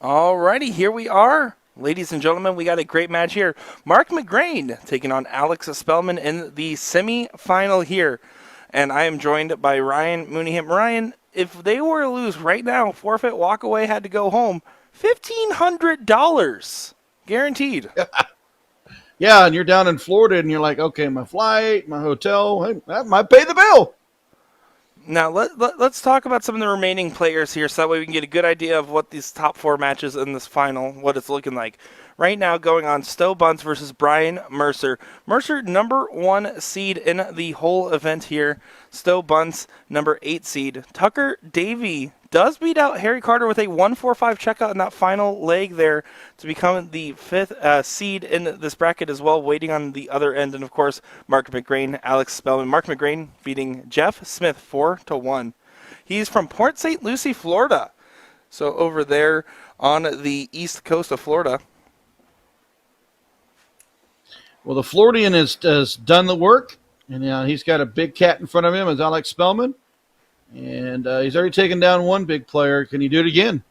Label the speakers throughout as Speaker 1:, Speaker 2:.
Speaker 1: Alrighty, here we are. Ladies and gentlemen, we got a great match here. Mark Mcgrane taking on Alex Spellman in the semi-final here. And I am joined by Ryan Mooneyham. Ryan, if they were to lose right now, forfeit, walk away, had to go home, $1,500 guaranteed.
Speaker 2: Yeah, and you're down in Florida, and you're like, okay, my flight, my hotel, hey, that might pay the bill.
Speaker 1: Now, let's talk about some of the remaining players here so that way we can get a good idea of what these top four matches in this final, what it's looking like. Right now, going on, Stowe Bunce versus Brian Mercer. Mercer, number 1 seed in the whole event here. Stowe Bunce, number 8 seed. Tucker Davey does beat out Harry Carter with a 1-4-5 checkout in that final leg there to become the 5th seed in this bracket as well, waiting on the other end. And, of course, Mark Mcgrane, Alex Spellman. Mark Mcgrane beating Jeff Smith 4-1. He's from Port St. Lucie, Florida. So over there on the east coast of Florida.
Speaker 2: Well, the Floridian has done the work, and he's got a big cat in front of him, as Alex Spellman. And he's already taken down one big player. Can he do it again?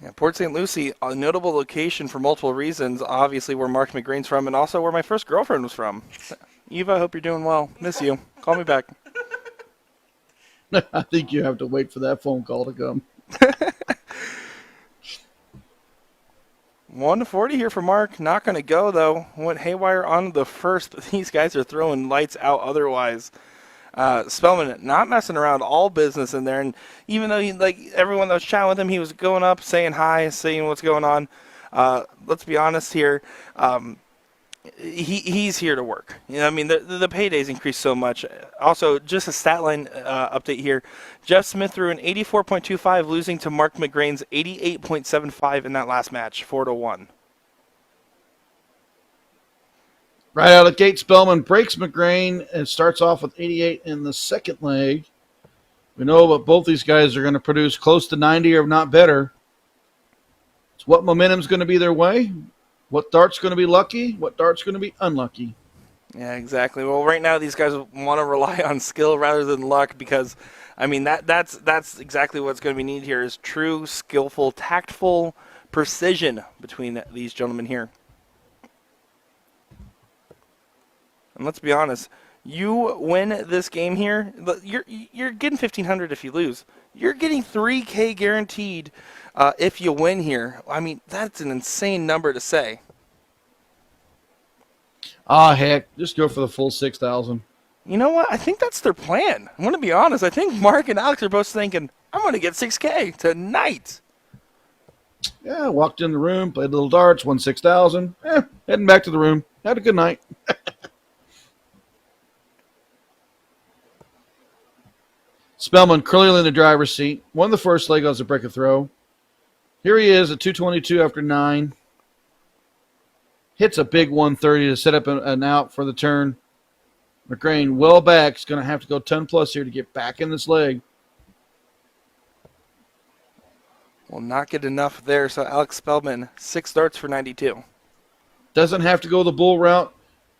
Speaker 1: Yeah, Port St. Lucie, a notable location for multiple reasons. Obviously, where Mark Mcgrane's from, and also where my first girlfriend was from. Eva, I hope you're doing well. Miss you. Call me back.
Speaker 2: I think you have to wait for that phone call to come.
Speaker 1: 140 here for Mark. Not going to go, though. Went haywire on the first, but these guys are throwing lights out otherwise. Spellman not messing around, all business in there. And even though everyone that was chatting with him, he was going up, saying hi, saying what's going on. Let's be honest here. He's here to work. You know, I mean, the paydays increased so much. Also, just a stat line update here. Jeff Smith threw an 84.25, losing to Mark Mcgrane's 88.75 in that last match, 4-1.
Speaker 2: Right out of the gate, Spellman breaks Mcgrane and starts off with 88 in the second leg. We know that both these guys are going to produce close to 90 or not better. It's what momentum's going to be their way. What dart's going to be lucky? What dart's going to be unlucky?
Speaker 1: Yeah, exactly. Well, right now these guys want to rely on skill rather than luck because, I mean, that's exactly what's going to be needed here is true, skillful, tactful precision between these gentlemen here. And let's be honest, you win this game here, you're getting $1,500 if you lose. You're getting $3K guaranteed if you win here. I mean, that's an insane number to say.
Speaker 2: Heck, just go for the full 6,000.
Speaker 1: You know what? I think that's their plan. I'm going to be honest. I think Mark and Alex are both thinking, I'm going to get 6K tonight.
Speaker 2: Yeah, walked in the room, played little darts, won 6,000. Heading back to the room. Had a good night. Spellman clearly in the driver's seat. Won the first leg as a break a throw. Here he is at 222 after 9. Hits a big 130 to set up an out for the turn. Mcgrane well back. He's going to have to go 10 plus here to get back in this leg.
Speaker 1: Will not get enough there. So Alex Spellman, 6 darts for 92.
Speaker 2: Doesn't have to go the bull route.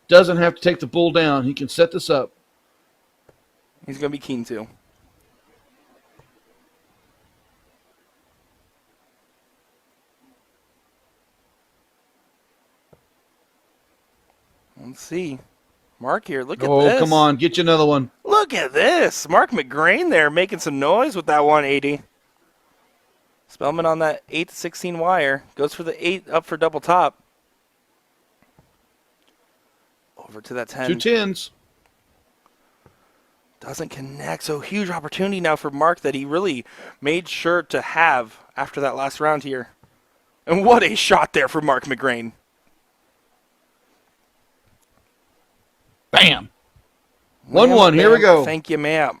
Speaker 2: Doesn't have to take the bull down. He can set this up.
Speaker 1: He's going to be keen to. Let's see. Mark here, look at this.
Speaker 2: Oh, come on. Get you another one.
Speaker 1: Look at this. Mark Mcgrane there making some noise with that 180. Spellman on that 8-16 wire. Goes for the 8 up for double top. Over to that 10.
Speaker 2: 2 tens.
Speaker 1: Doesn't connect. So huge opportunity now for Mark that he really made sure to have after that last round here. And what a shot there for Mark Mcgrane.
Speaker 2: Bam. 1-1. Here we go.
Speaker 1: Thank you, ma'am.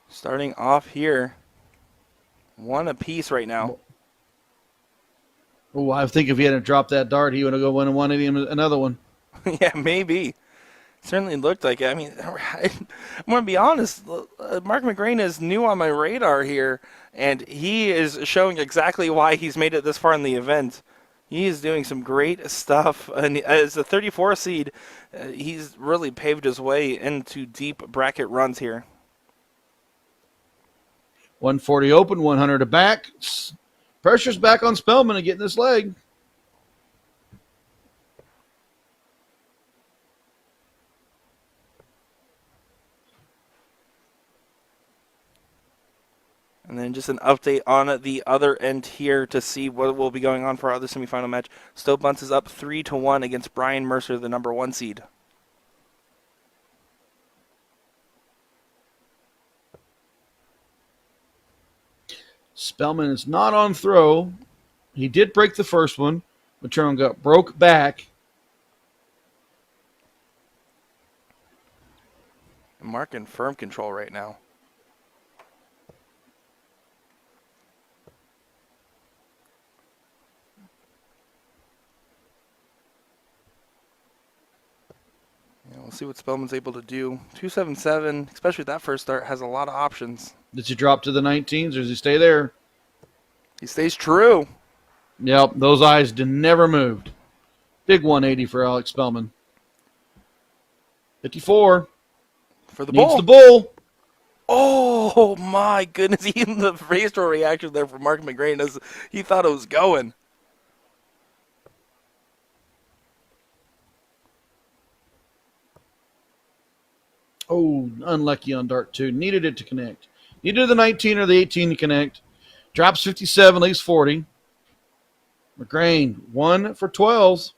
Speaker 1: Starting off here. 1 apiece right now.
Speaker 2: Oh, I think if he hadn't dropped that dart, he would have wanted him another one.
Speaker 1: Yeah, maybe. Certainly looked like it. I mean, I'm going to be honest. Mark Mcgrane is new on my radar here, and he is showing exactly why he's made it this far in the event. He is doing some great stuff. And as a 34 seed, he's really paved his way into deep bracket runs here.
Speaker 2: 140 open, 100 to back. Pressure's back on Spellman to get in this leg.
Speaker 1: And then just an update on the other end here to see what will be going on for our other semifinal match. Stowe Bunce is up 3-1 against Brian Mercer, the number 1 seed.
Speaker 2: Spellman is not on throw. He did break the first one. Matron got broke back.
Speaker 1: Mark in firm control right now. Yeah, we'll see what Spellman's able to do. 277, especially that first start, has a lot of options.
Speaker 2: Does he drop to the 19s or does he stay there?
Speaker 1: He stays true.
Speaker 2: Yep, those eyes never moved. Big 180 for Alex Spellman. 54.
Speaker 1: For the
Speaker 2: Needs
Speaker 1: bull.
Speaker 2: the bull.
Speaker 1: Oh, my goodness. Even the facial reaction there from Mark Mcgrane as he thought it was going.
Speaker 2: Oh, unlucky on dart 2. Needed it to connect. Needed the 19 or the 18 to connect. Drops 57, leaves 40. Mcgrane, 1 for 12s.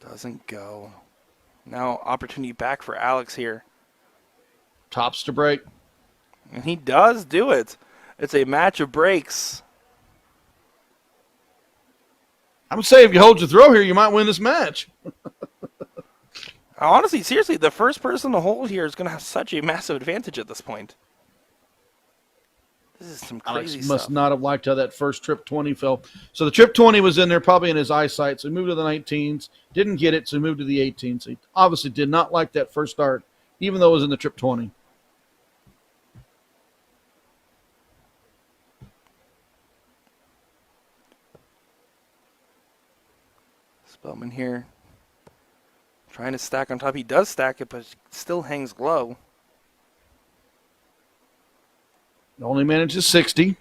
Speaker 1: Doesn't go. Now opportunity back for Alex here.
Speaker 2: Tops to break.
Speaker 1: And he does do it. It's a match of breaks.
Speaker 2: I'm going to say if you hold your throw here, you might win this match.
Speaker 1: Honestly, seriously, the first person to hold here is going to have such a massive advantage at this point. This is some crazy
Speaker 2: Alex must
Speaker 1: stuff.
Speaker 2: not have liked how that first trip 20 fell. So the trip 20 was in there probably in his eyesight. So he moved to the 19s. Didn't get it, so he moved to the 18s. So he obviously did not like that first start, even though it was in the trip 20.
Speaker 1: Spellman here. Trying to stack on top. He does stack it, but still hangs low.
Speaker 2: Only manages 60.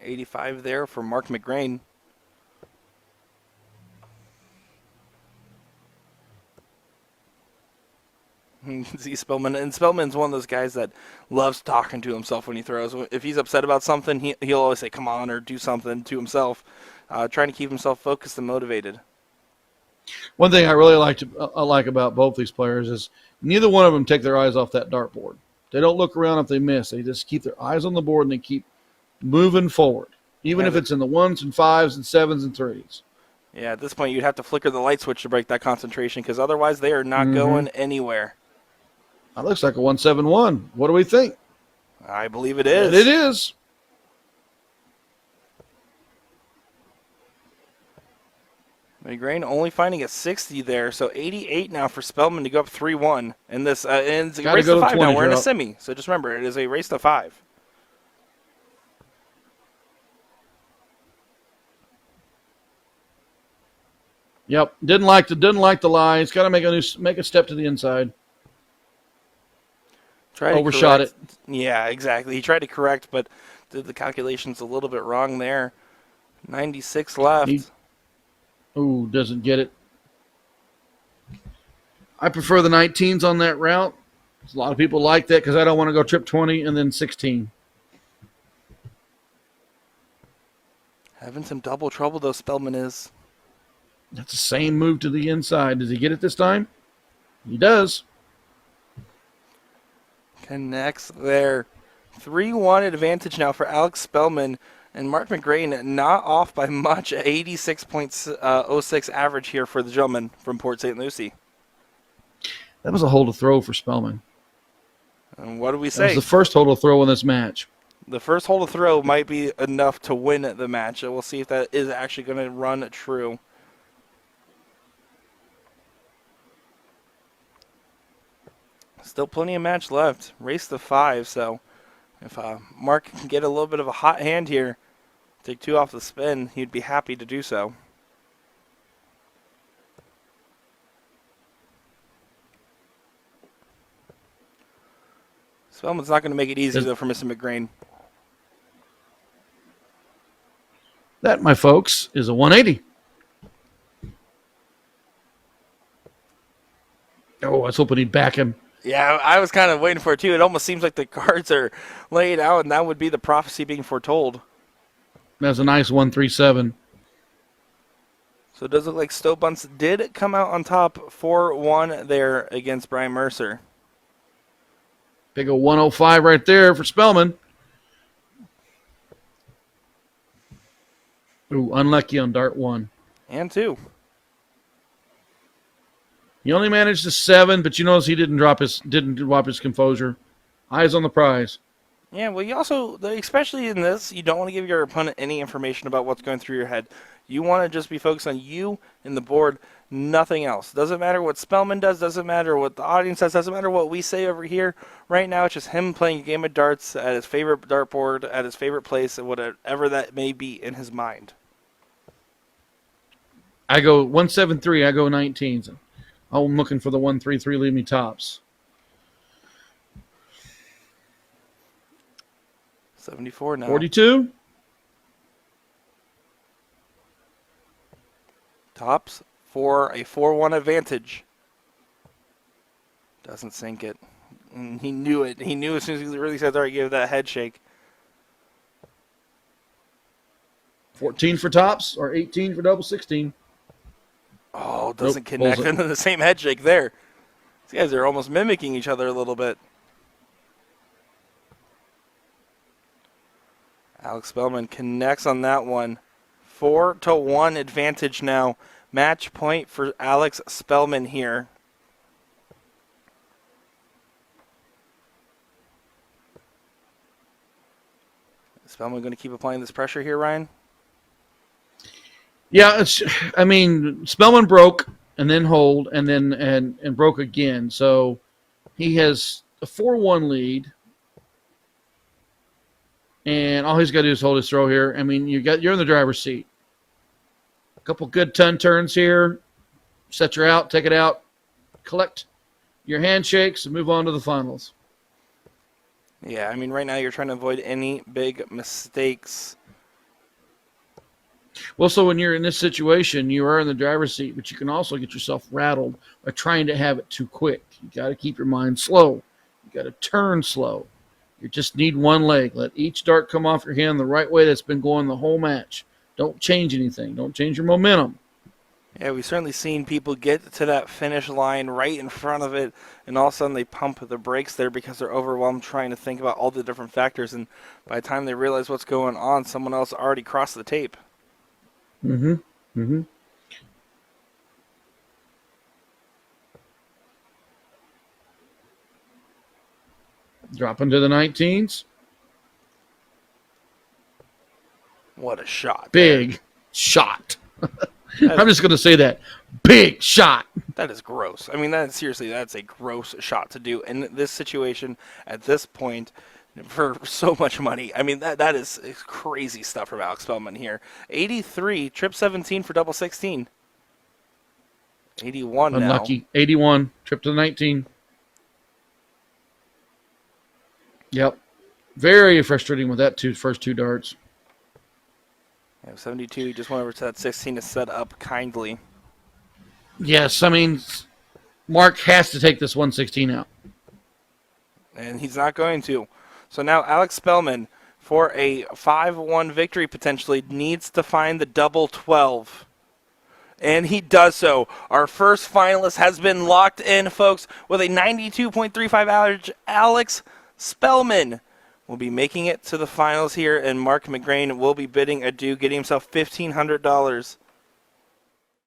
Speaker 1: $85 there for Mark Mcgrane. You can see Spellman, and Spellman's one of those guys that loves talking to himself when he throws. If he's upset about something, he'll always say, come on, or do something to himself, trying to keep himself focused and motivated.
Speaker 2: One thing I really like about both these players is neither one of them take their eyes off that dartboard. They don't look around if they miss. They just keep their eyes on the board and they keep moving forward, even if it's in the 1s and 5s and 7s and 3s.
Speaker 1: Yeah, at this point, you'd have to flicker the light switch to break that concentration because otherwise they are not going anywhere.
Speaker 2: That looks like a 171. What do we think?
Speaker 1: I believe it is.
Speaker 2: It is.
Speaker 1: Mcgrane only finding a 60 there, so 88 now for Spellman to go up 3-1. And this and it's a race to 5 now. We're in a semi, so just remember, it is a race to 5.
Speaker 2: Yep, didn't like the lie. He's got to make a step to the inside. Overshot it.
Speaker 1: Yeah, exactly. He tried to correct, but did the calculations a little bit wrong there. 96 left.
Speaker 2: Doesn't get it. I prefer the 19s on that route. A lot of people like that because I don't want to go trip 20 and then 16.
Speaker 1: Having some double trouble, though, Spellman is.
Speaker 2: That's the same move to the inside. Does he get it this time? He does.
Speaker 1: Connects there. 3-1 advantage now for Alex Spellman. And Mark Mcgrane not off by much. 86.06 average here for the gentleman from Port St. Lucie.
Speaker 2: That was a hold to throw for Spellman.
Speaker 1: And what do we say?
Speaker 2: That was the first hold to throw in this match.
Speaker 1: The first hold to throw might be enough to win the match. We'll see if that is actually going to run true. Still plenty of match left. Race to 5, so if Mark can get a little bit of a hot hand here, Take 2 off the spin. He'd be happy to do so. Spellman's not going to make it easy, though, for Mr. Mcgrane.
Speaker 2: That, my folks, is a 180. Oh, I was hoping he'd back him.
Speaker 1: Yeah, I was kind of waiting for it, too. It almost seems like the cards are laid out, and that would be the prophecy being foretold.
Speaker 2: That's a nice 137.
Speaker 1: So it does look like Stowe Bunce did come out on top 4-1 there against Brian Mercer.
Speaker 2: Big old 105 right there for Spellman. Ooh, unlucky on dart 1.
Speaker 1: And 2.
Speaker 2: He only managed a 7, but you notice he didn't drop his composure. Eyes on the prize.
Speaker 1: Yeah, well, you also, especially in this, you don't want to give your opponent any information about what's going through your head. You want to just be focused on you and the board, nothing else. Doesn't matter what Spellman does, doesn't matter what the audience says, doesn't matter what we say over here. Right now, it's just him playing a game of darts at his favorite dartboard, at his favorite place, and whatever that may be in his mind.
Speaker 2: I go 173, I go 19s. I'm looking for the 133 leave me tops.
Speaker 1: 74 now.
Speaker 2: 42.
Speaker 1: Tops for a 4-1 advantage. Doesn't sink it. And he knew it. He knew as soon as he really said, all right, give that head shake.
Speaker 2: 14 for tops or 18 for double 16.
Speaker 1: Oh, doesn't
Speaker 2: Nope,
Speaker 1: connect
Speaker 2: pulls it.
Speaker 1: into the same head shake there. These guys are almost mimicking each other a little bit. Alex Spellman connects on that one. 4-1 advantage now. Match point for Alex Spellman here. Is Spellman going to keep applying this pressure here, Ryan?
Speaker 2: Yeah, Spellman broke and then hold and then and broke again. So he has a 4-1 lead. And all he's got to do is hold his throw here. I mean, you're in the driver's seat. A couple good turns here. Set your out, take it out, collect your handshakes, and move on to the finals.
Speaker 1: Yeah, I mean, right now you're trying to avoid any big mistakes.
Speaker 2: Well, so when you're in this situation, you are in the driver's seat, but you can also get yourself rattled by trying to have it too quick. You got to keep your mind slow. You got to turn slow. You just need one leg. Let each dart come off your hand the right way that's been going the whole match. Don't change anything. Don't change your momentum.
Speaker 1: Yeah, we've certainly seen people get to that finish line right in front of it, and all of a sudden they pump the brakes there because they're overwhelmed trying to think about all the different factors, and by the time they realize what's going on, someone else already crossed the tape.
Speaker 2: Mm-hmm. Mm-hmm. Drop into the 19s.
Speaker 1: What a shot.
Speaker 2: Big shot. I'm just going to say that. Big shot.
Speaker 1: That is gross. I mean, that's a gross shot to do in this situation at this point for so much money. I mean, that is crazy stuff from Alex Spellman here. 83, trip 17 for double 16. 81
Speaker 2: Unlucky.
Speaker 1: now.
Speaker 2: 81, trip to the 19. Yep. Very frustrating with that first two darts.
Speaker 1: Yeah, 72, he just went over to that 16 to set up kindly.
Speaker 2: Yes, I mean, Mark has to take this 116 out.
Speaker 1: And he's not going to. So now Alex Spellman, for a 5-1 victory potentially, needs to find the double 12. And he does so. Our first finalist has been locked in, folks, with a 92.35 average. Alex Spellman will be making it to the finals here, and Mark Mcgrane will be bidding adieu, getting himself $1,500.